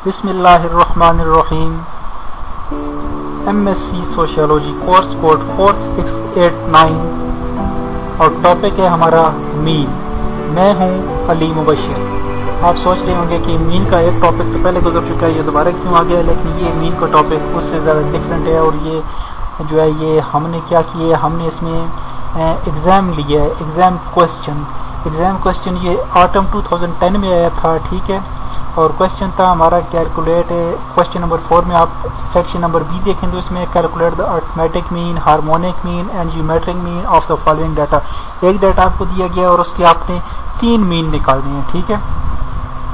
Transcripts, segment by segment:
बिस्मिल्लाहिर्रहमानिर्रहीम। MSc sociology course code 4689 और topic है हमारा मीन। मैं हूं अली मुबशिर। आप सोच रहे होंगे कि मीन का एक टॉपिक तो पहले गुजर चुका है, ये दोबारा क्यों आ गया, लेकिन ये मीन का टॉपिक उससे ज़्यादा डिफरेंट है। और ये जो है ये हमने क्या किया, हमने इसमें एग्ज़ाम लिया है, एग्ज़ाम क्वेश्चन ये ऑटम 2010 में आया था, ठीक है। और क्वेश्चन था हमारा कैलकुलेट, क्वेश्चन नंबर 4 में आप सेक्शन नंबर बी देखें तो इसमें calculate the arithmetic mean, harmonic mean and geometric mean of the following data. एक डाटा आपको दिया गया और उसके आपने 3 मीन निकालने हैं, ठीक है।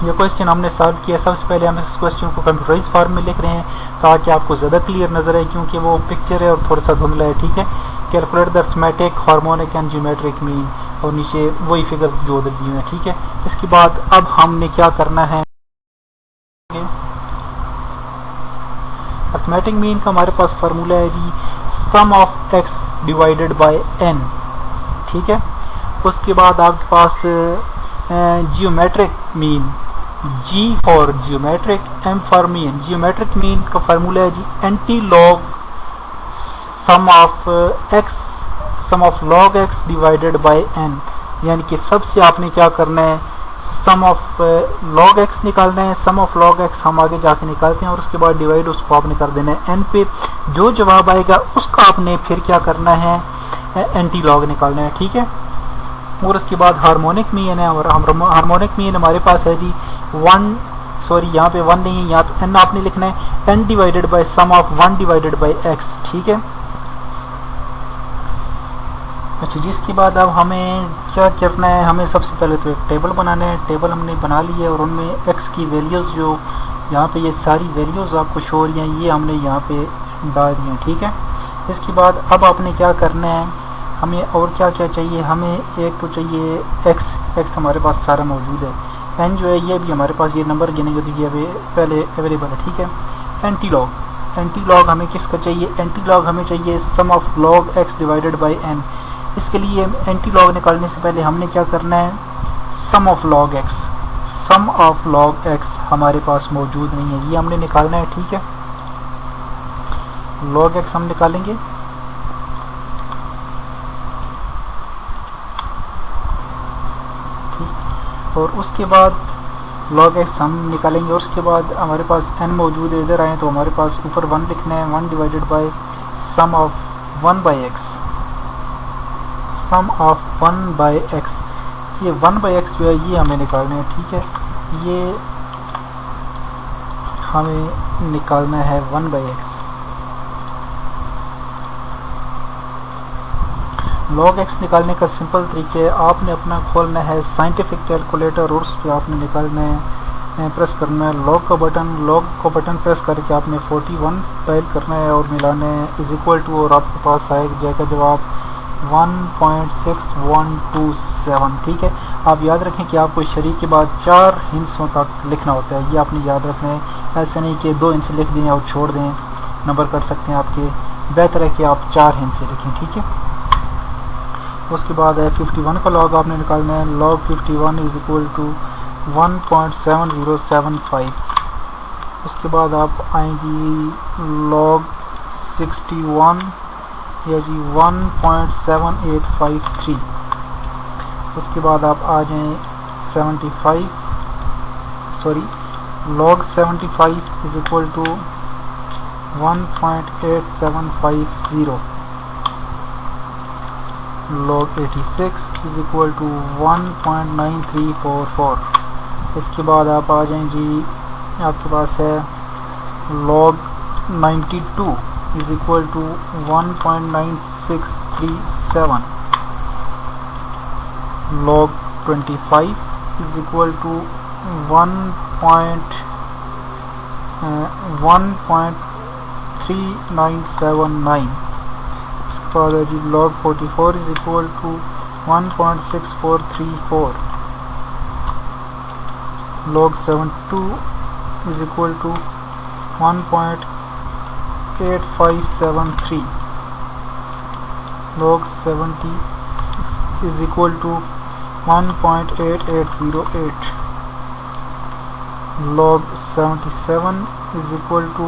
ये क्वेश्चन हमने सॉल्व किया। सबसे पहले हम इस क्वेश्चन को कंप्यूटराइज फॉर्म में लिख रहे हैं ताकि आपको ज़्यादा क्लियर नजर आए, क्योंकि वो पिक्चर है और थोड़ा सा धुंधला है, ठीक है। Calculate the arithmetic, harmonic and geometric mean, और नीचे वही फिगर्स जो दिए हुए हैं, ठीक है। इसके बाद अब हमने क्या करना है, अरिथमेटिक मीन का हमारे पास फार्मूला है G sum of X divided by N, ठीक है। उसके बाद आपके पास geometric mean, G for geometric, M for mean. Geometric mean का फार्मूला है G anti log sum of log X divided by N, यानी कि सबसे आपने क्या करना है, सम ऑफ लॉग एक्स निकालना है। सम ऑफ लॉग एक्स हम आगे जाके निकालते हैं और उसके बाद डिवाइड उसको आपने कर देना है एन पे। जो जवाब आएगा उसका आपने फिर क्या करना है, एंटी लॉग निकालना है, ठीक है। और उसके बाद हार्मोनिक मीन है, और हार्मोनिक मीन हमारे पास है जी यहाँ पे 1 नहीं है, यहाँ पे एन आपने लिखना है, N divided by sum of 1 divided by X, ठीक है। अच्छा, जिसके बाद अब हमें क्या करना है, हमें सबसे पहले तो एक टेबल बनाना है। टेबल हमने बना ली है और उनमें एक्स की वैल्यूज़ जो यहाँ पे ये सारी वैल्यूज़ आपको शो हो रही हैं, ये हमने यहाँ पे डाल दी हैं, ठीक है। इसके बाद अब आपने क्या करना है, हमें और क्या क्या चाहिए, हमें एक तो चाहिए एक्स हमारे पास सारा मौजूद है। एन जो है ये भी हमारे पास, ये नंबर गिनेंगे तो ये पहले अवेलेबल है, ठीक है। एंटी लॉग हमें किसका चाहिए, एंटी लॉग हमें चाहिए sum of log X divided by N. इसके लिए एंटी लॉग निकालने से पहले हमने क्या करना है, सम ऑफ लॉग एक्स हमारे पास मौजूद नहीं है, ये हमने निकालना है, ठीक है। लॉग एक्स हम निकालेंगे, और उसके बाद log x हम निकालेंगे, और उसके बाद हमारे पास n मौजूद है। इधर आए तो हमारे पास ऊपर 1 लिखना है, 1 divided by sum of 1 by X, sum of 1 by X. ये 1 बाई एक्स जो है ये हमें निकालना है, ठीक है। ये हमें निकालना है 1 बाई एक्स। लॉग एक्स निकालने का सिंपल तरीके है, आपने अपना खोलना है साइंटिफिक कैलकुलेटर और उस पर आपने निकालना है, प्रेस करना है लॉग का बटन प्रेस करके आपने 41 टाइप करना है और मिलाना है इज इक्वल टू, और आपके पास जाएगा जवाब 1.6127, ठीक है। आप याद रखें कि आपको शरीक के बाद 4 हिंसों तक लिखना होता है, ये आपने याद रखना है। ऐसे नहीं कि 2 हिंसे लिख दें और छोड़ दें, नंबर कर सकते हैं आपके, बेहतर है कि आप 4 हिंसे लिखें, ठीक है। उसके बाद है 51 का लॉग आपने निकालना है, लॉग 51 इज इक्वल टू 1.7075। उसके बाद आप आएंगी लॉग 61 या जी 1.7853। उसके बाद आप आ जाएं log 75 is equal to 1.8750। log 86 is equal to 1.9344। इसके बाद आप आ जाएं जी, आपके पास है log 92 is equal to 1.9637। log 25 is equal to 1.3979। जी log 44 is equal to 1.6434। log 72 is equal to 1.8573। log 76 is equal to 1.8808। log 77 is equal to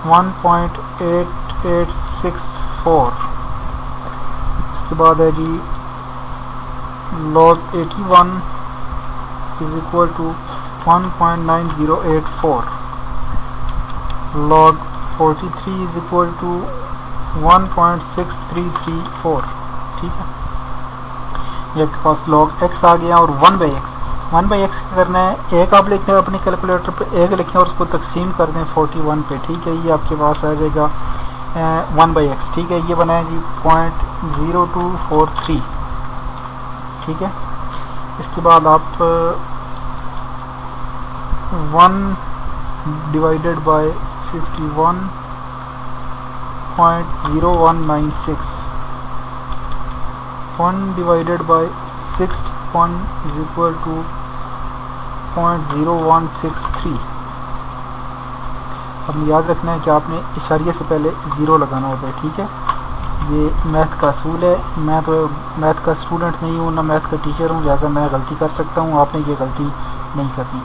1.8864। इसके बाद है जी log 81 is equal to 1.9084। log 43 is equal to 1.6334। ठीक है, ये आपके पास log x आ गया। और 1/x क्या करना है, एक आप लिखते हैं अपनी कैलकुलेटर पे, एक लिखें और उसको तकसीम कर दें 41 पे। ठीक है, ये आपके पास आ जाएगा 1/x। ठीक है, ये बना है जी 0.0243। ठीक है, इसके बाद आप 1 divided by 51.0196, 1 divided by 61 is equal to 0.0163। अब याद रखना है कि आपने इशारिये से पहले ज़ीरो लगाना होता है। ठीक है, ये मैथ का असूल है। मैं तो मैथ का स्टूडेंट नहीं हूँ, ना मैथ का टीचर हूँ, लिहाजा मैं गलती कर सकता हूँ, आपने ये गलती नहीं करनी।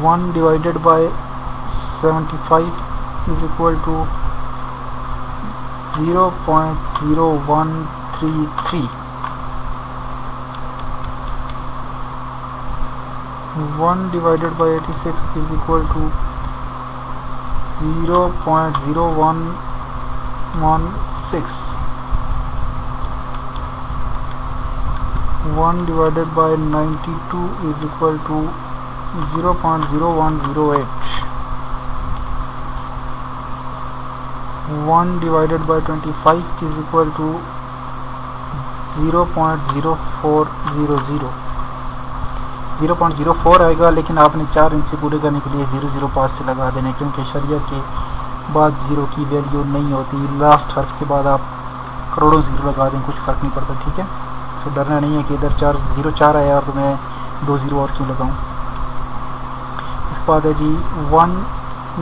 1 divided by 75 is equal to 0.0133। 1 divided by 86 is equal to 0.0116। 1 divided by 92 is equal to 0.0108। 1 divided by 25 is equal to 0.0400। 0.04 आएगा, लेकिन आपने 4 इंच से पूरे करने के लिए 005 से लगा देने, क्योंकि शरिया के बाद ज़ीरो की वैल्यू नहीं होती। लास्ट हर्फ के बाद आप करोड़ों ज़ीरो लगा दें, कुछ फ़र्क नहीं पड़ता। ठीक है, तो डरना नहीं है कि इधर 4 आया और तो मैं 2 ज़ीरो और क्यों लगाऊं। इसके बाद है जी 1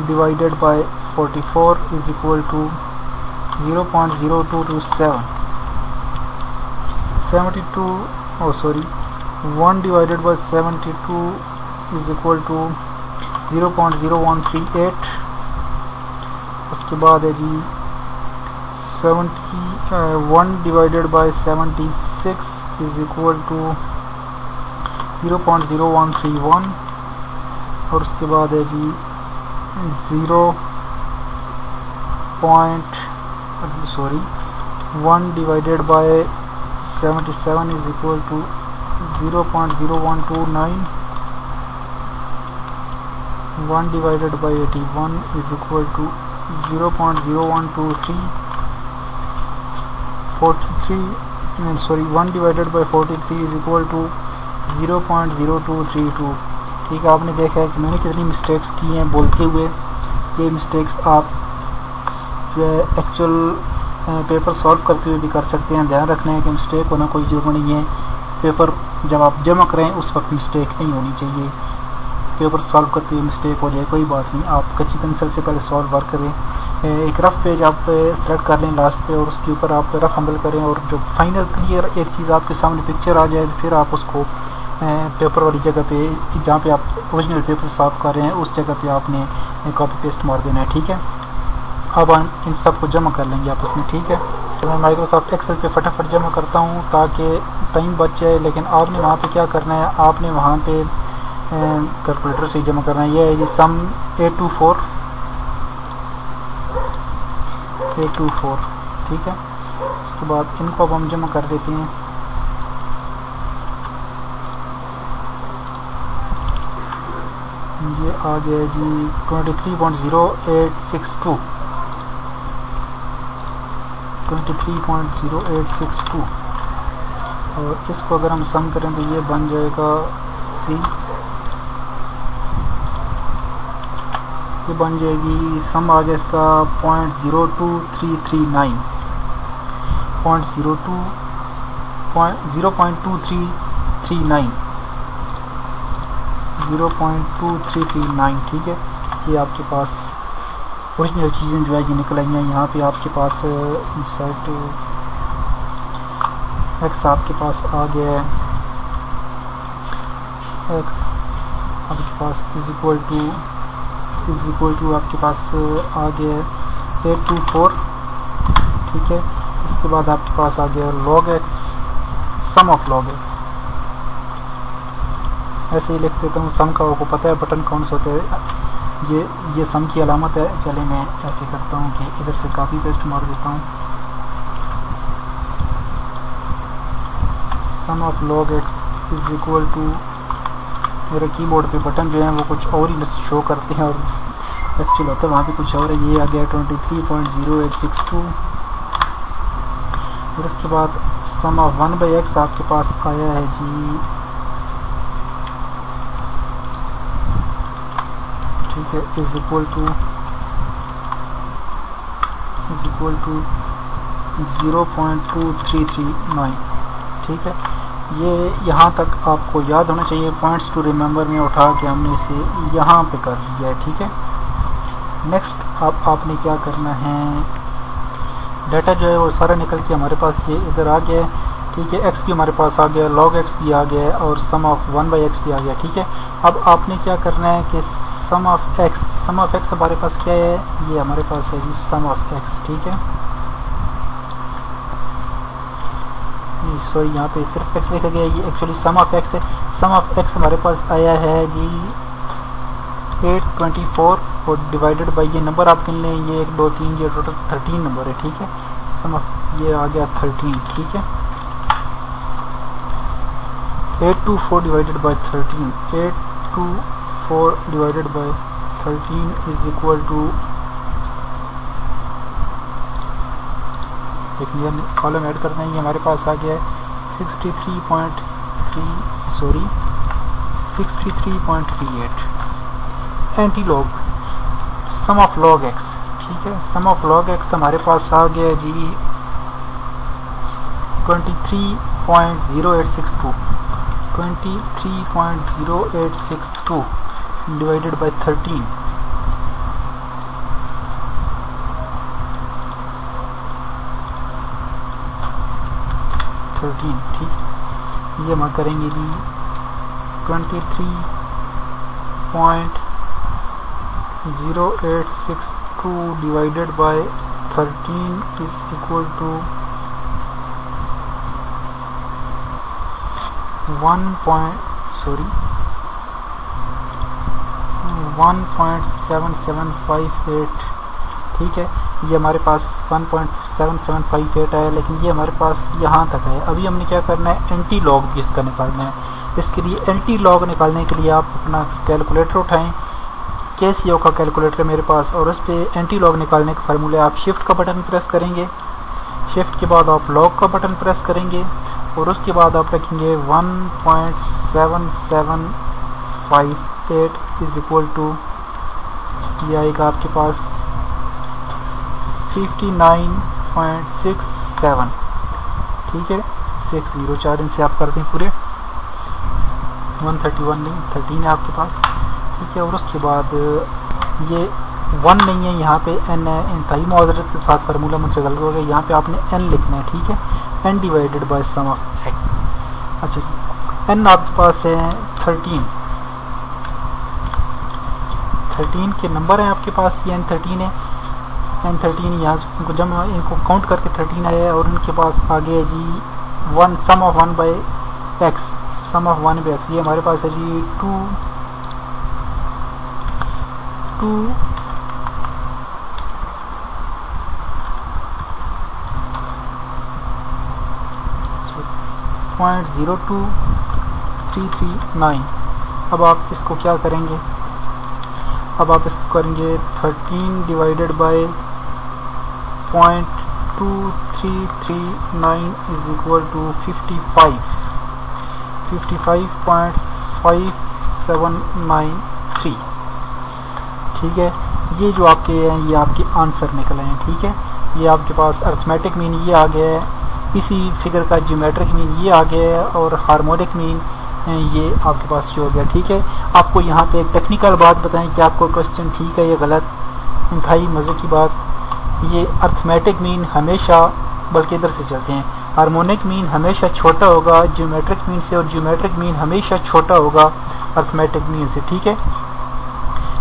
divided by 44 is equal to 0.0227। 1 divided by 72 is equal to 0.0138। उसके बाद है जी 1 divided by 76 is equal to 0.0131। और उसके बाद है जी 1 divided by 77 is equal to 0.0129। 1 divided by 81 is equal to 0.0123। 1 divided by 43 is equal to 0.0232। ठीक है, आपने देखा है कि मैंने कितनी मिस्टेक्स की हैं बोलते हुए। ये मिस्टेक्स आप जो है एक्चुअल पेपर सॉल्व करते हुए भी कर सकते हैं। ध्यान रखना है कि मिस्टेक होना कोई ज़रूरी नहीं है। पेपर जब आप जमा करें उस वक्त मिस्टेक नहीं होनी चाहिए। पेपर सॉल्व करते हुए मिस्टेक हो जाए कोई बात नहीं, आप कच्ची पेंसिल से पहले सॉल्व वर्क करें। एक रफ पेज आप सेलेक्ट कर लें लास्ट पे, और उसके ऊपर आप रफ अमल करें, और जब फाइनल क्लियर एक चीज़ आपके सामने पिक्चर आ जाए फिर आप उसको पेपर वाली जगह पे, जहाँ पे आप ओरिजिनल पेपर साफ कर रहे हैं उस जगह पे आपने कॉपी पेस्ट मार देना है। ठीक है, अब हम इन सब को जमा कर लेंगे आपस में। ठीक है, तो मैं माइक्रोसॉफ्ट एक्सेल पे फटाफट जमा करता हूँ ताकि टाइम बच जाए। लेकिन आपने वहाँ पे क्या करना है, आपने वहाँ पे कैलकुलेटर से जमा करना है। ये है जी सम 824। ठीक है, उसके बाद इनको अब हम जमा कर देते हैं। ये आ गया जी 23.0862। 23.0862 और इसको अगर हम सम करें तो ये बन जाएगा सी, ये बन जाएगी सम आ गया इसका 0.02339। 0.2339। ठीक है, ये आपके पास ओरिजिनल चीज़ें जो है ये निकल आई हैं। यहाँ पे आपके पास इंसर्ट एक्स आपके पास आ गया है, एक्स आपके पास इज इक्वल टू आपके पास आ गया 824, ठीक है। इसके बाद आपके पास आ गया log x, sum of log x। ऐसे ही लिख देता हूँ सम का, आपको पता है बटन कौन सा होता है, ये सम की अलामत है। चले मैं ऐसे करता हूँ कि इधर से कॉपी पेस्ट मार देता हूँ, sum of log x is equal to, मेरे कीबोर्ड पे बटन जो हैं वो कुछ और ही शो करते हैं और एक्चुअल होता है वहाँ पे कुछ और है। ये आ गया 23.0862 और उसके बाद सम ऑफ 1/x आपके पास आया है जी, ठीक है, इज इक्वल टू 0.2339, ठीक है। ये यहाँ तक आपको याद होना चाहिए, पॉइंट्स टू रिमेंबर में उठा के हमने इसे यहाँ पे कर लिया है, ठीक है। नेक्स्ट आपने क्या करना है, डाटा जो है वो सारा निकल के हमारे पास ये इधर आ गया है, ठीक है। x भी हमारे पास आ गया, log x भी आ गया है और सम ऑफ 1/x भी आ गया, ठीक है। अब आपने क्या करना है कि सम ऑफ x हमारे पास क्या है, ये हमारे पास है जी सम ऑफ x, ठीक है। सॉरी यहाँ पे सिर्फ x लिखा गया है, ये एक्चुअली सम ऑफ x है। सम ऑफ x हमारे पास आया है जी 824 और डिवाइडेड बाई ये नंबर आप गिन लें, ये 1 2 3 ये टोटल 13 नंबर है, ठीक है। सम ऑफ ये आ गया 13, ठीक है। 824 divided by 13, 824 divided by 13 is equal to, एक नया कॉलम ऐड करना है, ये हमारे पास आ गया है 63.38 anti log sum of log x, ठीक है। सम ऑफ log x हमारे पास आ गया है जी 23.0862 डिवाइडेड बाई 13, ठीक। ये हम करेंगे जी 23.0862 divided by 13 is equal to 1.7758, ठीक है। ये हमारे पास 1.7758 है, लेकिन ये हमारे पास यहाँ तक है। अभी हमने क्या करना है, एंटी लॉग भी इसका निकालना है। इसके लिए एंटी लॉग निकालने के लिए आप अपना कैलकुलेटर उठाएं, केसीओ का कैलकुलेटर मेरे पास, और उस पर एंटी लॉग निकालने का फार्मूला आप शिफ्ट का बटन प्रेस करेंगे, शिफ्ट के बाद आप लॉग का बटन प्रेस करेंगे और उसके बाद आप रखेंगे 1.7758 इज इक्वल टू, ये आएगा आपके पास 59.67, ठीक है। 604 इनसे आप करते हैं पूरे 131 नहीं 13 है आपके पास, ठीक है। और उसके बाद ये 1 नहीं है, यहाँ पे n है, इंतहाई मुआवजत के साथ फार्मूला मुझसे गलत हो गया, यहाँ पे आपने n लिखना है, ठीक है। n divided by sum of x, अच्छा जी। n आपके पास है 13 के नंबर हैं आपके पास, ये n13 है, n13 यहाँ इनको जब इनको काउंट करके 13 आया है और इनके पास आगे है जी 1 सम of 1/x, some of 1/x, ये हमारे पास है जी 2.02339। अब आप इसको क्या करेंगे, अब आप इसको करेंगे 13 divided by 0.2339 is equal to 55.5793, ठीक है। ये जो आपके हैं ये आपके आंसर निकले हैं, ठीक है। ये आपके पास अर्थमेटिक मीन ये आ गया है, इसी फिगर का ज्योमेट्रिक मीन ये आ गया है और हार्मोनिक मीन ये आपके पास जो हो गया, ठीक है। आपको यहाँ पे एक टेक्निकल बात बताएं कि आपको क्वेश्चन ठीक है या गलत, इंतहाई मज़े की बात, ये अर्थमेटिक मीन हमेशा, बल्कि इधर से चलते हैं, हार्मोनिक मीन हमेशा छोटा होगा ज्योमेट्रिक मीन से और ज्योमेट्रिक मीन हमेशा छोटा होगा अर्थमेटिक मीन से, ठीक है।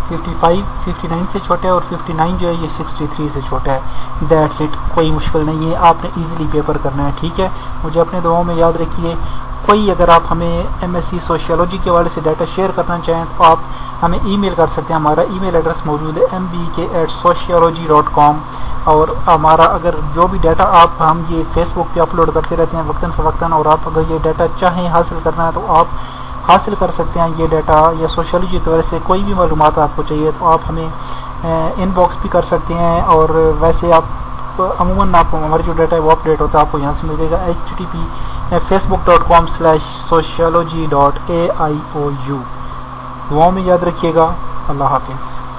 55 59 से छोटा है और 59 जो है ये 63 से छोटा है। दैट्स इट, कोई मुश्किल नहीं है, आपने इजीली पेपर करना है, ठीक है। मुझे अपने दुआओं में याद रखिए। कोई अगर आप हमें MSc सोशियोलॉजी के हवाले से डाटा शेयर करना चाहें तो आप हमें ईमेल कर सकते हैं। हमारा ईमेल एड्रेस मौजूद है mbk@sociology.com। और हमारा अगर जो भी डाटा हम ये फेसबुक पे अपलोड करते रहते हैं वक्तन फ़वक्तन, और आप अगर ये डाटा चाहें हासिल करना है तो आप हासिल कर सकते हैं ये डाटा, या सोशियोलॉजी की वजह से कोई भी मालूमात आपको चाहिए तो आप हमें इनबॉक्स भी कर सकते हैं। और वैसे आप अमूमन आपको हमारा जो डाटा है वो अपडेट होता है, आपको यहाँ से मिल जाएगा http:/facebook.com/sociology.aiou। दुआओं में याद रखिएगा। अल्लाह हाफिज़।